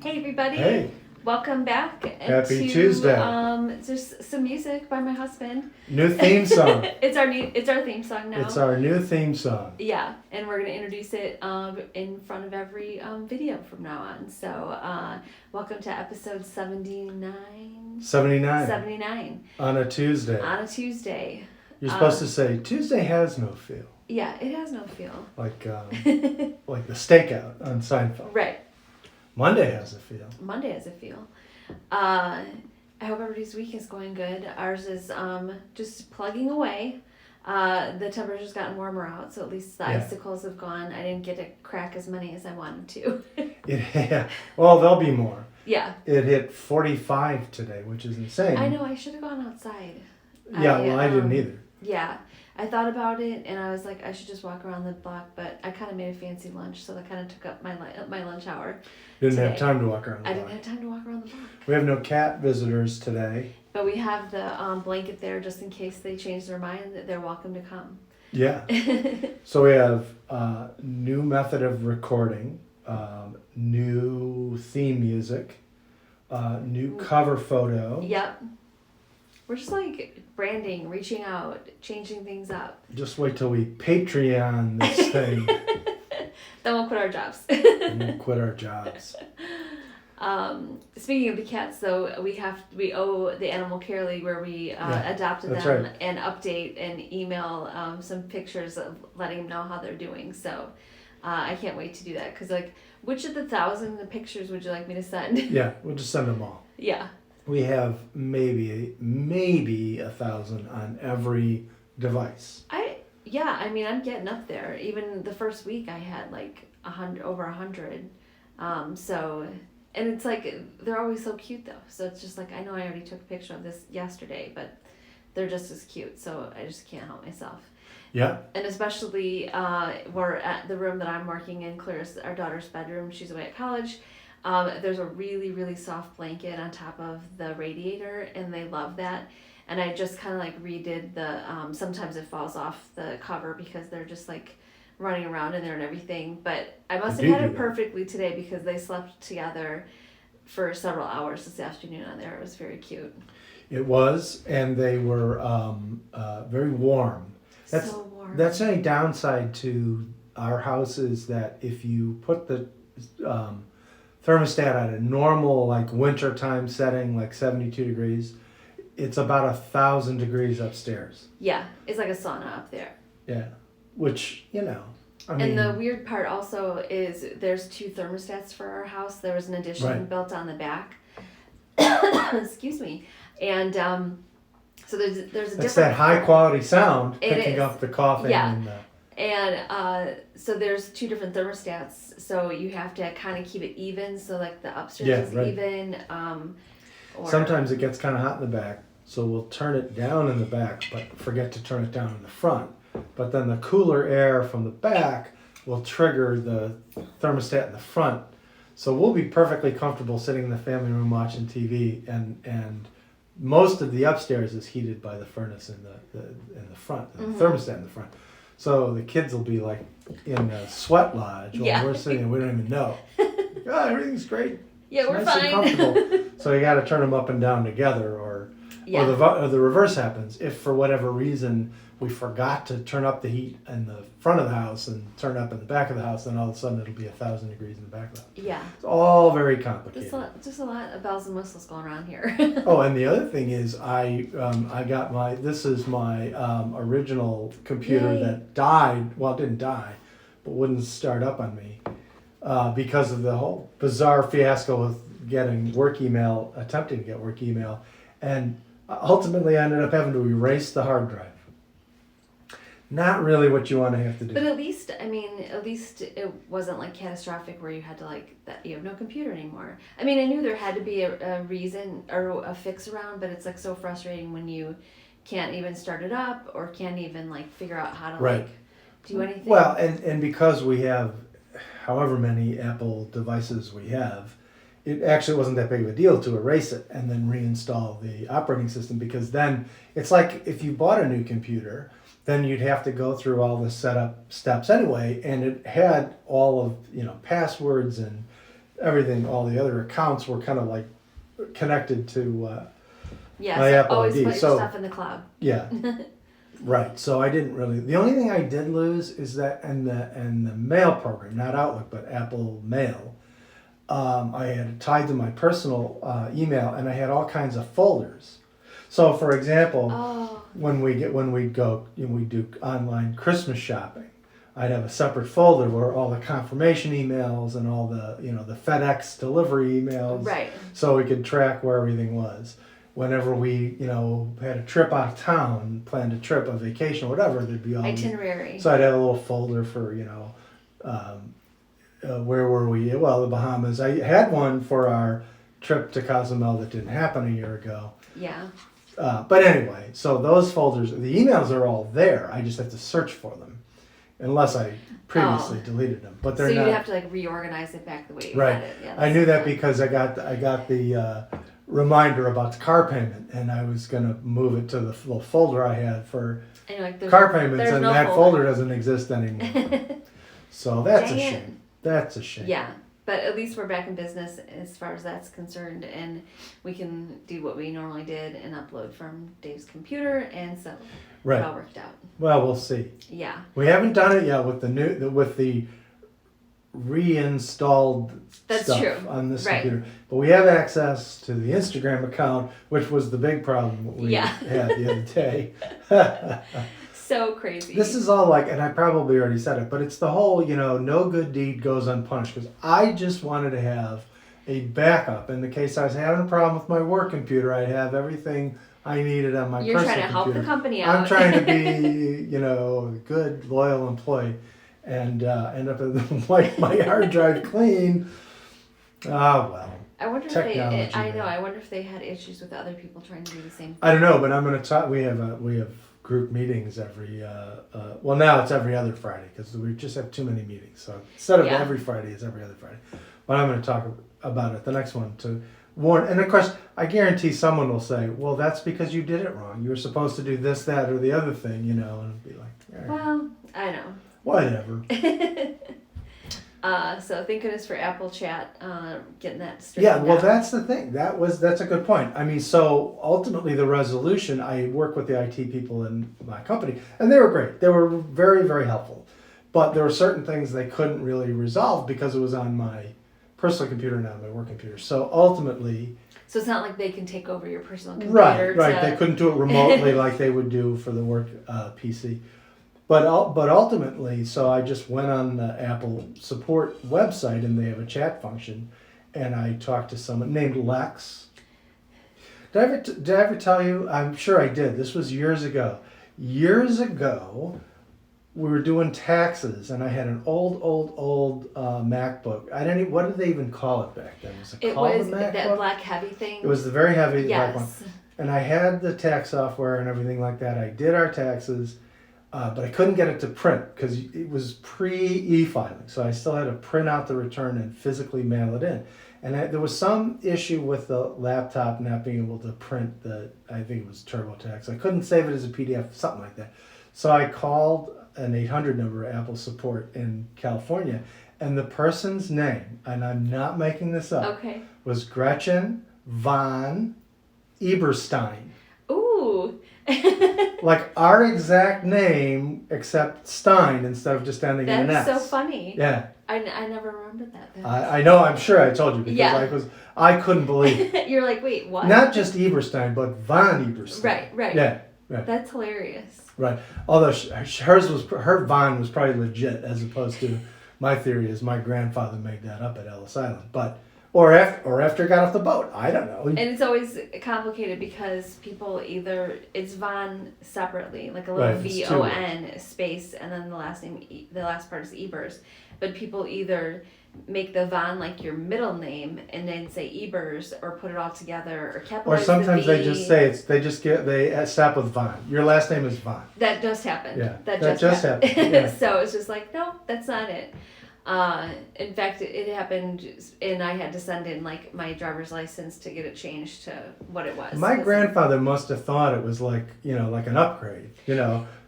Hey everybody! Hey. Welcome back. Happy Tuesday. There's some music by my husband. New theme song. It's our theme song now. It's our new theme song. Yeah, and we're gonna introduce it in front of every video from now on. So welcome to episode 79. 79. 79 On a Tuesday. on a Tuesday. You're supposed to say Tuesday has no feel. Yeah, it has no feel. Like like the stakeout on Seinfeld. Right. Monday has a feel. Monday has a feel. I hope everybody's week is going good. Ours is just plugging away. The temperature's gotten warmer out, so at least the icicles have gone. I didn't get to crack as many as I wanted to. Yeah. Well, there'll be more. Yeah. It hit 45 today, which is insane. I know, I should have gone outside. Yeah, I didn't either. Yeah. I thought about it, and I was like, I should just walk around the block, but I kind of made a fancy lunch, so that kind of took up my lunch hour. Didn't have time to walk around the I block. didn't have time to walk around the block. We have no cat visitors today. But we have the blanket there just in case they change their mind, that they're welcome to come. Yeah. So we have new method of recording, new theme music, new cover photo. Yep. We're just like branding, reaching out, changing things up. Just wait till we Patreon this thing. Then we'll quit our jobs. And we'll quit our jobs. Speaking of the cats, though, we owe the Animal Care League where we adopted them an update and email some pictures of letting them know how they're doing. So I can't wait to do that because which of the 1,000 pictures would you like me to send? Yeah, we'll just send them all. Yeah. We have maybe 1,000 on every device. I'm getting up there. Even the first week I had over 100. And it's they're always so cute though. So it's just I know I already took a picture of this yesterday, but they're just as cute. So I just can't help myself. Yeah. And especially we're at the room that I'm working in, Claire's, our daughter's bedroom. She's away at college. There's a really, really soft blanket on top of the radiator, and they love that. And I just kind of redid the, sometimes it falls off the cover because they're just running around in there and everything. But I must have had it perfectly today because they slept together for several hours this afternoon on there. It was very cute. It was, and they were very warm. So warm. That's any downside to our house is that if you put the thermostat at a normal winter time setting 72 degrees, it's about 1,000 degrees upstairs. Yeah, it's like a sauna up there. Yeah, which and the weird part also is there's 2 thermostats for our house. There was an addition built on the back. Excuse me. And so there's a different. It's that high quality sound picking up the coughing. Yeah. And so there's 2 different thermostats. So you have to kind of keep it even. So the upstairs is even. Sometimes it gets kind of hot in the back. So we'll turn it down in the back, but forget to turn it down in the front. But then the cooler air from the back will trigger the thermostat in the front. So we'll be perfectly comfortable sitting in the family room watching TV, and most of the upstairs is heated by the furnace in the front, the thermostat in the front. So the kids will be in a sweat lodge while we're sitting and we don't even know. Everything's great. Yeah, it's we're nice fine. And comfortable. So you got to turn them up and down together, or the reverse happens. If for whatever reason we forgot to turn up the heat in the front of the house and turn up in the back of the house, then all of a sudden it'll be 1,000 degrees in the back of the house. Yeah. It's all very complicated. Just a lot of bells and whistles going around here. Oh, and the other thing is I got this is my original computer that died. Well, it didn't die, but wouldn't start up on me because of the whole bizarre fiasco with attempting to get work email, and ultimately I ended up having to erase the hard drive. Not really what you want to have to do. But at least it wasn't catastrophic where you had to that you have no computer anymore. I mean, I knew there had to be a reason or a fix around, but it's so frustrating when you can't even start it up or can't even figure out how to do anything. Well, and because we have however many Apple devices we have, it actually wasn't that big of a deal to erase it and then reinstall the operating system, because then it's like if you bought a new computer, then you'd have to go through all the setup steps anyway, and it had all of passwords and everything, all the other accounts were kind of like connected to Yeah, my so Apple always ID. put your So stuff in the cloud. yeah, right. So I didn't really. The only thing I did lose is that in the mail program, not Outlook, but Apple Mail. I had tied to my personal email, and I had all kinds of folders. So, for example, Oh, when we go, we do online Christmas shopping. I'd have a separate folder where all the confirmation emails and all the the FedEx delivery emails, right. so we could track where everything was. Whenever we had a trip out of town, planned a trip, a vacation, whatever, there'd be all Itinerary. So I'd have a little folder for where were we? Well, the Bahamas. I had one for our trip to Cozumel that didn't happen a year ago. Yeah. But anyway, so those folders, the emails are all there. I just have to search for them, unless I previously deleted them. But they're so not. you'd have to like reorganize it back the way you Right. had it. Yeah, I knew that fun. because I got the reminder about the car payment, and I was gonna move it to the little folder I had for And you're like, car payments, there's and no that folder. folder doesn't exist anymore. So that's Dang a it. shame. That's a shame. Yeah, but at least we're back in business as far as that's concerned, and we can do what we normally did and upload from Dave's computer, and so Right. it all worked out. Well, we'll see. Yeah. We haven't done it yet with the reinstalled That's stuff true. on this Right. computer, but we have access to the Instagram account, which was the big problem we Yeah. had the other day. So crazy. This is all like, and I probably already said it, but it's the whole, no good deed goes unpunished. Because I just wanted to have a backup in the case I was having a problem with my work computer. I'd have everything I needed on my You're personal trying to help computer. the company out. I'm trying to be, a good, loyal employee, and end up with my hard drive clean. Ah, well. I wonder if Technology, I know. man. I wonder if they had issues with other people trying to do the same thing. I don't know, but I'm going to talk. We have group meetings every. Well, now it's every other Friday because we just have too many meetings. So instead of every Friday, it's every other Friday. But I'm going to talk about it the next one to warn. And of course, I guarantee someone will say, "Well, that's because you did it wrong. You were supposed to do this, that, or the other thing," and it'll be like, Well, I know. whatever. So thank goodness for Apple Chat getting that straightened Yeah, well, out. that's the thing. That's a good point. I mean, so ultimately, the resolution. I work with the IT people in my company, and they were great. They were very, very helpful. But there were certain things they couldn't really resolve because it was on my personal computer, not my work computer. So ultimately, So it's not like they can take over your personal computer. right. They couldn't do it remotely like they would do for the work PC. But ultimately, so I just went on the Apple support website, and they have a chat function, and I talked to someone named Lex. Did I ever tell you? I'm sure I did. This was years ago. Years ago, we were doing taxes, and I had an old MacBook. What did they even call it back then? Was It called was a MacBook? that black heavy thing. It was the very heavy black one. Yes. And I had the tax software and everything like that. I did our taxes. But I couldn't get it to print because it was pre-e-filing. So I still had to print out the return and physically mail it in. And there was some issue with the laptop not being able to print I think it was TurboTax. I couldn't save it as a PDF, something like that. So I called an 800 number, Apple support in California. And the person's name, and I'm not making this up, was Gretchen von Eberstein. Ooh. Like our exact name, except Stein instead of just ending in an S. That's so funny. Yeah. I never remembered that. I know, I'm sure I told you because I couldn't believe it. You're like, wait, what? Not just Eberstein, but von Eberstein. Right. Yeah. That's hilarious. Right. Although her von was probably legit as opposed to my theory is my grandfather made that up at Ellis Island. But or after he got off the boat. I don't know. And it's always complicated because people it's Von separately, like a little VON space, and then the last name, the last part is Ebers. But people either make the Von like your middle name and then say Ebers, or put it all together, or capitalize or sometimes the they just say they stop with Von. Your last name is Von. That just happened. Yeah. That just happened. Yeah. So it's just like, no, that's not it. In fact, it happened, and I had to send in like my driver's license to get it changed to what it was. My grandfather must have thought it was like an upgrade,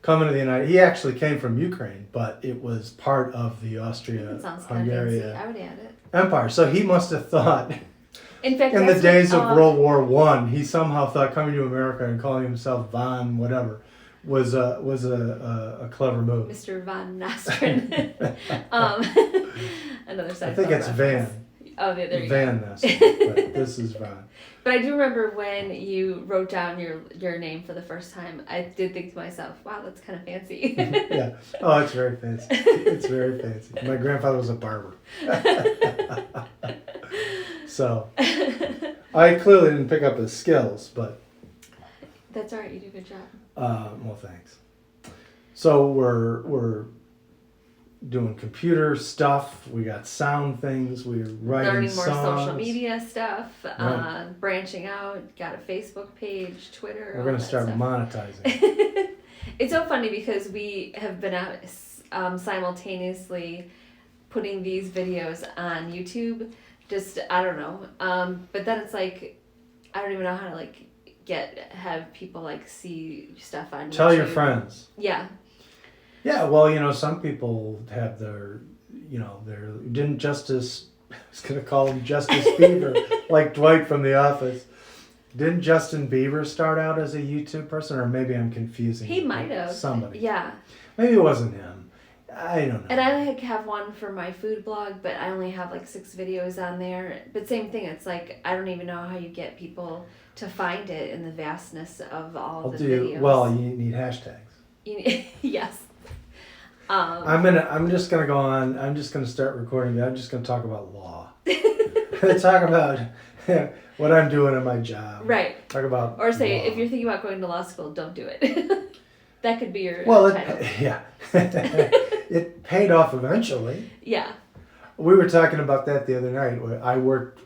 coming to the United. He actually came from Ukraine, but it was part of the That sounds kind of fancy. Austria-Hungarian I would add it. Empire. So he must have thought, In fact, in the that's days what, of World War One, he somehow thought coming to America and calling himself von whatever was a clever move. Mr. Von Nostrin. Another side. I think it's reference. Van. Oh, there you Van go. Nostrin, but this is Von. But I do remember when you wrote down your name for the first time. I did think to myself, "Wow, that's kind of fancy." Yeah. Oh, it's very fancy. It's very fancy. My grandfather was a barber. So I clearly didn't pick up his skills, but That's all right. You do a good job. well, thanks. So we're doing computer stuff. We got sound things. We're writing Learning more songs. social media stuff. Right. Branching out. Got a Facebook page, Twitter. We're all gonna that start stuff. monetizing. It's so funny because we have been out simultaneously putting these videos on YouTube. Just I don't know. But then it's like I don't even know how to like have people like see stuff on YouTube. Tell your friends. Yeah. Yeah, well, some people have their didn't Justice, I was going to call him Justice Bieber, like Dwight from The Office. Didn't Justin Bieber start out as a YouTube person, or maybe I'm confusing He might have. somebody. Yeah. Maybe it wasn't him. I don't know. And I like have one for my food blog, but I only have like 6 videos on there. But same thing, it's like I don't even know how you get people to find it in the vastness of all the videos. Well, you need hashtags. Yes. I'm just gonna go on. I'm just gonna start recording. I'm just gonna talk about law. I'm gonna talk about what I'm doing in my job. Right. Talk about Or say law. if you're thinking about going to law school, don't do it. That could be your title. Yeah. It paid off eventually. Yeah. We were talking about that the other night. Where I worked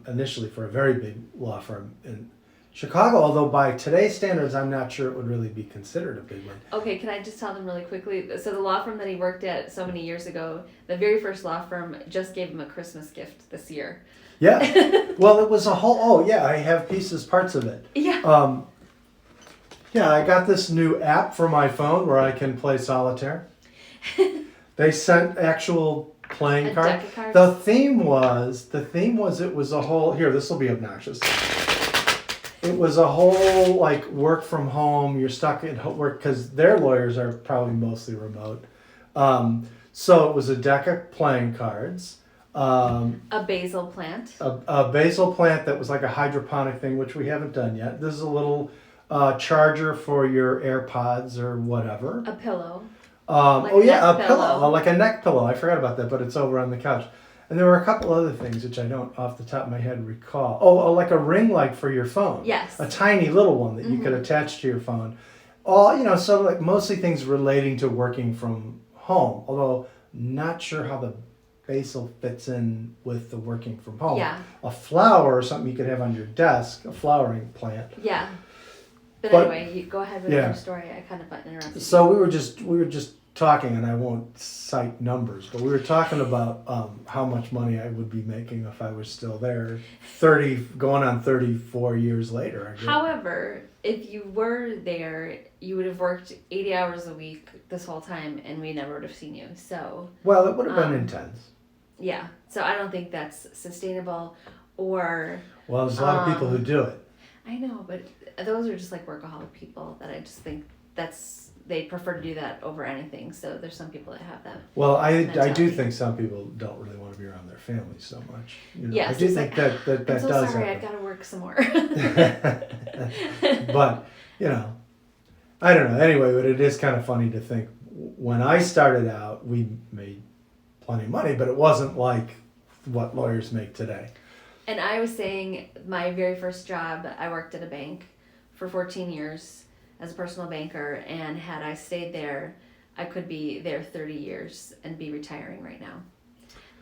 initially for a very big law firm in Chicago, although by today's standards, I'm not sure it would really be considered a big one. Okay, can I just tell them really quickly? So the law firm that he worked at so many years ago, the very first law firm just gave him a Christmas gift this year. Yeah. Well, it was a whole. Oh, yeah. I have parts of it. Yeah. Yeah, I got this new app for my phone where I can play solitaire. They sent actual playing A cards. deck of cards? The theme was it was a whole. Here, this will be obnoxious. It was a whole like work from home. You're stuck at work because their lawyers are probably mostly remote. So it was a deck of playing cards. A basil plant. A basil plant that was like a hydroponic thing, which we haven't done yet. This is a little charger for your AirPods or whatever. A pillow. Like a a neck pillow, pillow. like a neck pillow. I forgot about that, but it's over on the couch. And there were a couple other things which I don't, off the top of my head, recall. Oh, like a ring light for your phone. Yes. A tiny little one that you could attach to your phone. All sort of like mostly things relating to working from home. Although not sure how the basil fits in with the working from home. Yeah. A flower or something you could have on your desk, a flowering plant. Yeah. But anyway, you go ahead with yeah. your story. I kind of interrupted. So we were just talking, and I won't cite numbers, but we were talking about how much money I would be making if I was still there, going on 34 years later. I guess. However, if you were there, you would have worked 80 hours a week this whole time, and we never would have seen you. So. Well, it would have been intense. Yeah. So I don't think that's sustainable, or. Well, there's a lot of people who do it. I know, but those are just like workaholic people that I just think they prefer to do that over anything. So there's some people that have that. Well, I do mentality. think some people don't really want to be around their families so much. Yes, I do it's think like, that I'm so does sorry, happen. I've got to work some more. But I don't know. Anyway, but it is kind of funny to think when I started out, we made plenty of money, but it wasn't like what lawyers make today. And I was saying my very first job, I worked at a bank for 14 years as a personal banker, and had I stayed there, I could be there 30 years and be retiring right now.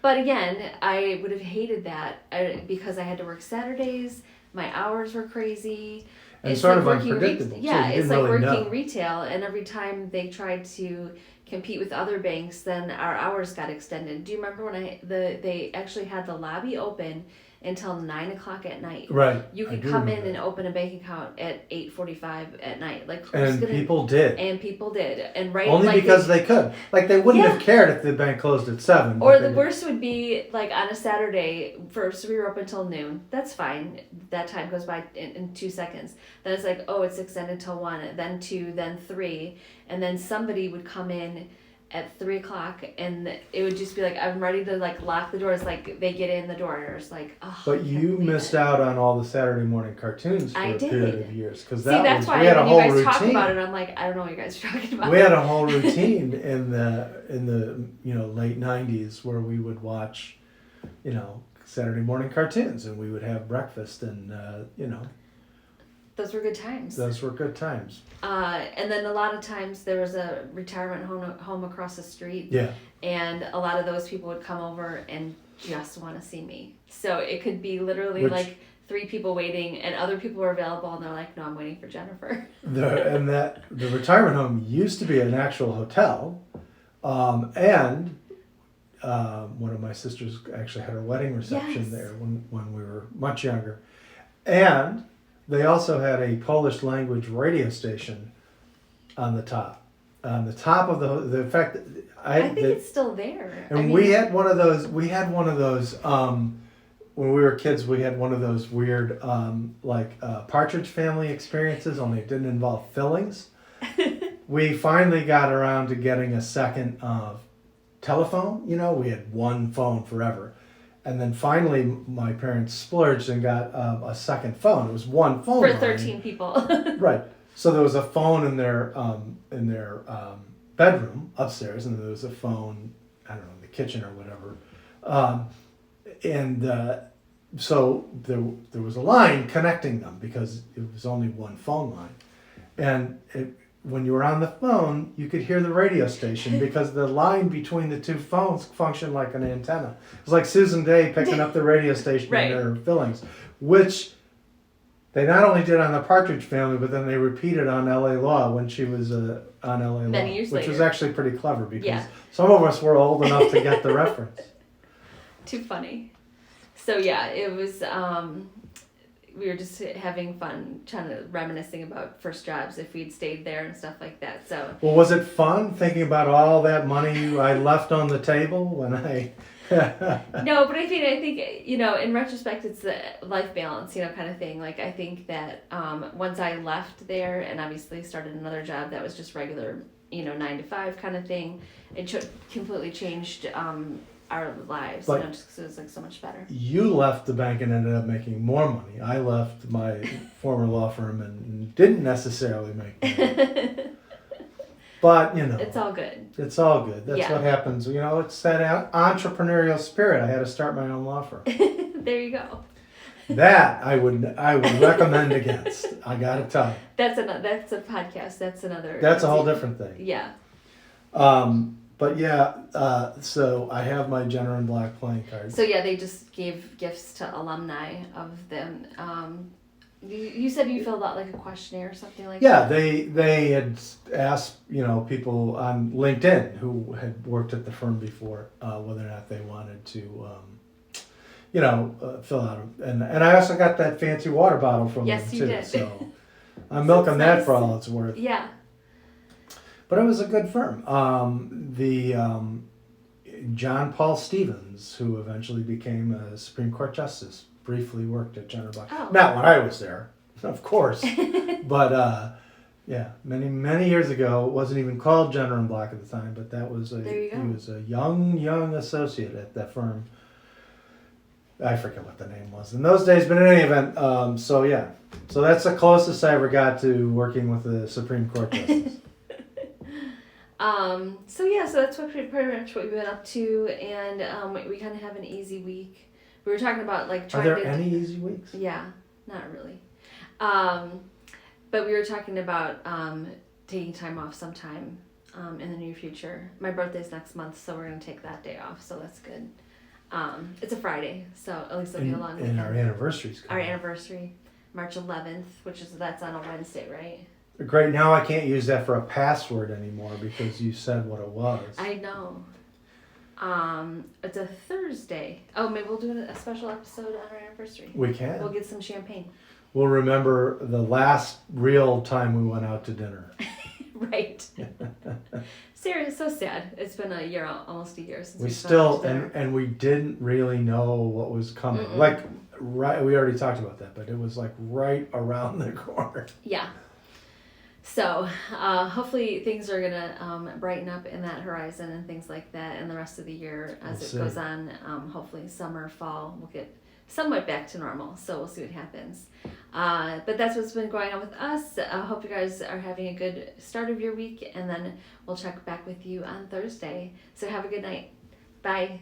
But again, I would have hated that because I had to work Saturdays, my hours were crazy. And It's sort like of working unpredictable. too. yeah, You it's didn't like really working know. retail, and every time they tried to compete with other banks, then our hours got extended. Do you remember when they actually had the lobby open until 9 o'clock at night. Right. You could come in and open a bank account at 8:45 at night. Like and people did. And people did. And only like because they could. Like they wouldn't have cared if the bank closed at 7. Or the worst would be like on a Saturday. First we were open till noon. That's fine. That time goes by in 2 seconds. Then it's like, oh, it's extended till 1, then 2, then 3, and then somebody would come in at 3 o'clock, and it would just be like, I'm ready to like lock the doors. Like they get in the door, and it's like, oh. But you missed out on all the Saturday morning cartoons for a period of years, because that's why we had a whole when you guys routine. Talk about it, I'm like, I don't know what you guys are talking about. We had a whole routine in the late 90s where we would watch, Saturday morning cartoons, and we would have breakfast, and Those were good times. Those were good times. And then a lot of times there was a retirement home across the street. Yeah. And a lot of those people would come over and just want to see me. So it could be literally like 3 people waiting, and other people were available, and they're like, no, I'm waiting for Jennifer. The retirement home used to be an actual hotel. And one of my sisters actually had her wedding reception there when we were much younger. And they also had a Polish language radio station on the top. On the top of the fact that I think it's still there. And we had one of those. When we were kids, we had one of those weird Partridge Family experiences, only it didn't involve fillings. We finally got around to getting a second telephone. We had one phone forever. And then finally, my parents splurged and got a second phone. It was one phone for line. 13 people. Right. So there was a phone in their bedroom upstairs, and there was a phone, I don't know, in the kitchen or whatever. So there was a line connecting them because it was only one phone line, and when you were on the phone, you could hear the radio station because the line between the two phones functioned like an antenna. It was like Susan Day picking up the radio station in their fillings, which they not only did on the Partridge Family, but then they repeated on L.A. Law when she was on L.A. Law, which was actually pretty clever because some of us were old enough to get the reference. Too funny. So yeah, it was. We were just having fun, reminiscing about first jobs if we'd stayed there and stuff like that. So. Well, was it fun thinking about all that money I left on the table when I? No, but I think in retrospect, it's the life balance, kind of thing. Like I think that once I left there and obviously started another job that was just regular, 9 to 5 kind of thing, it completely changed our lives, just because it was like so much better. You left the bank and ended up making more money. I left my former law firm and didn't necessarily make money. But, it's all good. It's all good. That's what happens. It's that entrepreneurial spirit. I had to start my own law firm. There you go. That I would recommend against. I got to tell you. That's a podcast. That's another. That's a whole different thing. Yeah. But yeah, so I have my Jenner and Black playing cards. So yeah, they just gave gifts to alumni of them. You said you filled out like a questionnaire or something like that? Yeah, they had asked, people on LinkedIn who had worked at the firm before, whether or not they wanted to, fill out. And I also got that fancy water bottle from them too. Yes, you did. So I'm milking that for all it's worth. Yeah. But it was a good firm. John Paul Stevens, who eventually became a Supreme Court Justice, briefly worked at Jenner Black. Oh. Not when I was there, of course. But many, many years ago, it wasn't even called Jenner and Black at the time, but that was he was a young associate at that firm. I forget what the name was in those days, but in any event, so that's the closest I ever got to working with the Supreme Court Justice. So that's pretty much what we've been up to, and we kind of have an easy week. We were talking about trying to. Are there any easy weeks? Yeah, not really. But we were talking about taking time off sometime in the near future. My birthday's next month, so we're gonna take that day off. So that's good. It's a Friday, so at least it'll be a long weekend. And our anniversary's coming. Our anniversary, March 11th, that's on a Wednesday, right? Great. Now I can't use that for a password anymore because you said what it was. I know. It's a Thursday. Oh, maybe we'll do a special episode on our anniversary. We can. We'll get some champagne. We'll remember the last real time we went out to dinner. Right. Serious, so sad. It's been a year, almost a year since We we still, and we didn't really know what was coming. Mm-mm. Like, right, we already talked about that, but it was like right around the corner. Yeah. So, hopefully things are gonna brighten up in that horizon and things like that, and the rest of the year as We'll it see. goes on. Hopefully summer, fall, we'll get somewhat back to normal. So we'll see what happens. But that's what's been going on with us. I hope you guys are having a good start of your week, and then we'll check back with you on Thursday. So have a good night. Bye.